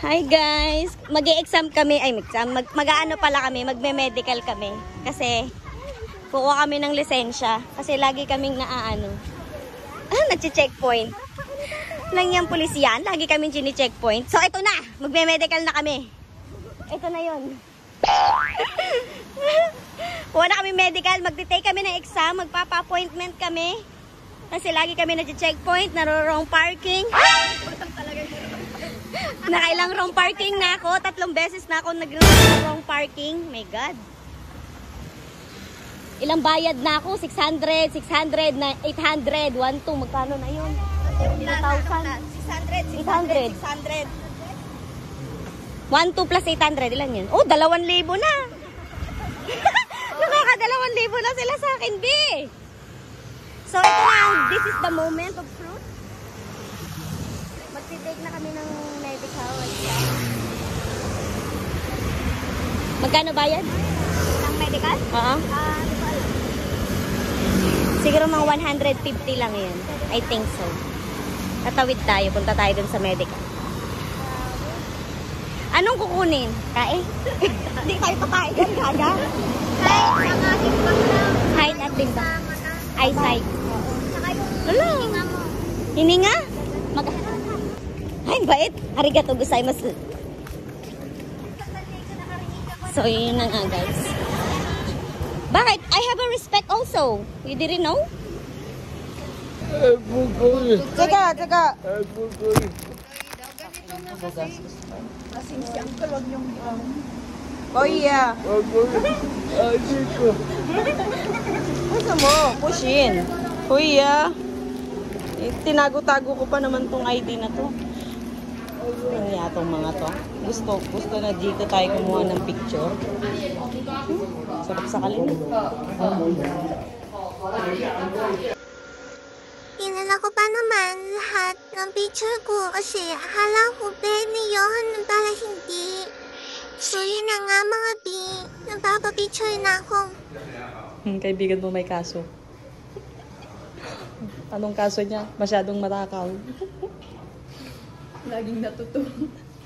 Hi guys! Mag-e-exam kami, mag-aano pala kami, magme-medical kami. Kasi, kukuha kami ng lisensya. Kasi lagi kaming naaano. Nag-checkpoint. Lang yung pulis yan, lagi kaming chini-checkpoint. So, ito na! Magme-medical na kami. Ito na yun. Kuha na kami medical, magte-take kami ng exam, magpapa-appointment kami. Kasi lagi kami nag-checkpoint, naro-wrong parking. Nakailang wrong parking na ako. 3 beses na ako nag-wrong parking. My God. Ilang bayad na ako? 600, 600, 800, 1, 2. Magkano na yun? 1,000. 600, 800. 1, 2 plus 800. Ilan yun? Oh, 2,000 na. Nakaka 2,000 na sila sa akin, B. So, ito na. This is the moment of truth. Mag-take na kami ng medical. Magkano bayad? Ng medical? Oo. Siguro mga 150 lang yun. I think so. Tatawid tayo. Punta tayo dun sa medical. Anong kukunin? Kain? Hindi tayo pakain. Gaga? Height at timbang. Eyesight. Hello. Hininga? Ay, bait. Arigato gozaimasu. So, yun na nga, guys. Bakit? I have a respect also. You didn't know? Teka. Oh, yeah. Ano mo? Pushin. Kuya. Tinago-tago ko pa naman tong ID na to. Kanya itong mga to. Gusto na dito tayo kumuha ng picture. Sarap sa kalin. Inala ko pa naman lahat ng picture ko kasi akala ko pwede yun para hindi. So yun na nga mga B, nagpapapicture na ako. Kaibigan mo may kaso. Anong kaso niya? Masyadong matakaw. Laging natuto.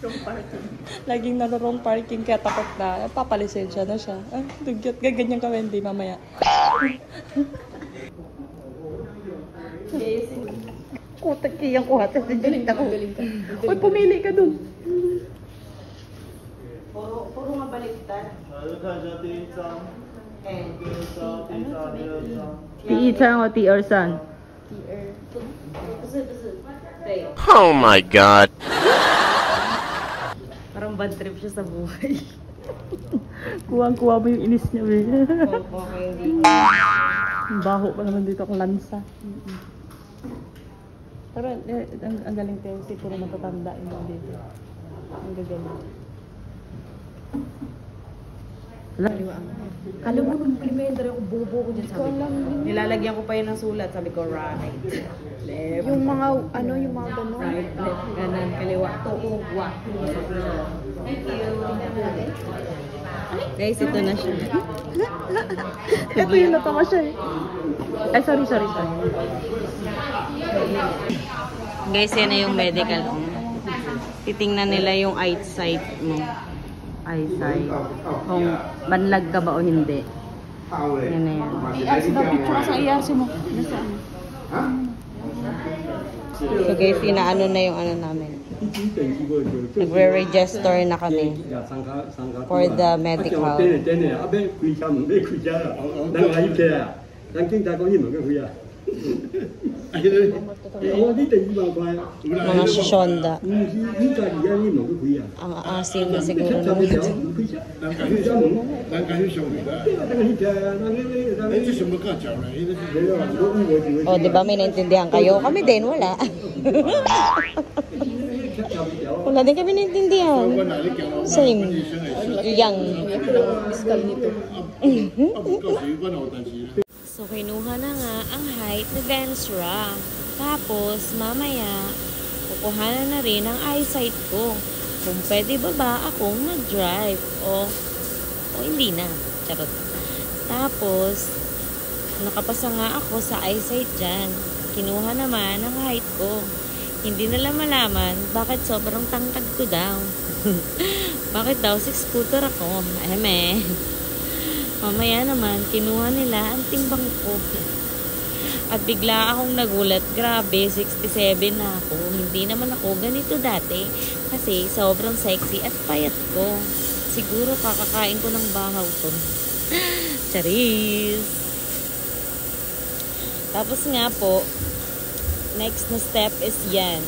Wrong parking. Laging wrong parking kaya takot na. Papalisensya na siya. Dugyot. Gaganyan ka, Wendy, mamaya. Kutak kiyang kuha. Galing ka. Uy, pumili ka dun. Puro nga baliktad. T-Chan o T-Ersan? Oh my God. Parang bad trip siya sa buhay. Kuha mo yung inis niya, eh. hindi. Baho pa naman dito ang lansa. Pero ang galing tayo kasi puro matatanda yung dito. Ang gagaling. Alam mo, implementer ako, bobo ko dyan, sabi ko. Nilalagyan ko pa yun ng sulat, sabi ko right, left, Yung mga, yung mga gano'n. right, left, kanan, kaliwa, tuog, wa. Thank you. Guys, ito na siya. Ito yung natawa siya, eh. Ay, sorry. Guys, yan na yung medical. Titingnan nila yung eyesight mo. Eyesight. Kung banlag ka ba o hindi. Yan na yan. Picture sa iyasi mo. So guys, inaano na yung ano namin. Nagre-register na kami for the medical. Mga shonda. Ang aasin na siguro naman. O, diba may naintindihan kayo? Kami din, wala. Wala din kami naintindihan. Same. Yang. So, kinuha na nga ang height ni Vensra. Tapos, mamaya, kukuha na rin ang eyesight ko. Kung pwede ba akong mag-drive o hindi na. Charot. Tapos, nakapasa nga ako sa eyesight dyan. Kinuha naman ang height ko. Hindi nila malaman bakit sobrang tangkad ko daw. Bakit daw 6-footer ako? Eme. Mamaya naman, kinuha nila ang timbang ko. At bigla akong nagulat. Grabe, 67 na ako. Hindi naman ako ganito dati. Kasi sobrang sexy at payat ko. Siguro kakakain ko ng bahaw to. Charis! Tapos nga po, next na step is yan.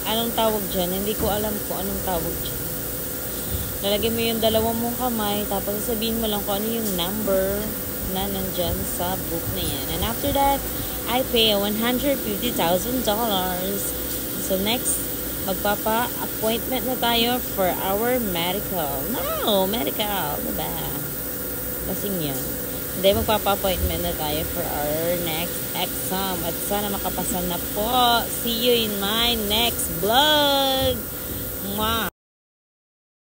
Anong tawag dyan? Hindi ko alam kung anong tawag dyan. Lalagyan mo yung dalawang mong kamay, tapos sabihin mo lang kung ano yung number na nandyan sa book na yan. And after that, I pay $150,000. So next, magpapa-appointment na tayo for our medical. No, medical. Diba? Kasing yan. Hindi, magpapa-appointment na tayo for our next exam. At sana makapasa na po. See you in my next vlog. Mwah!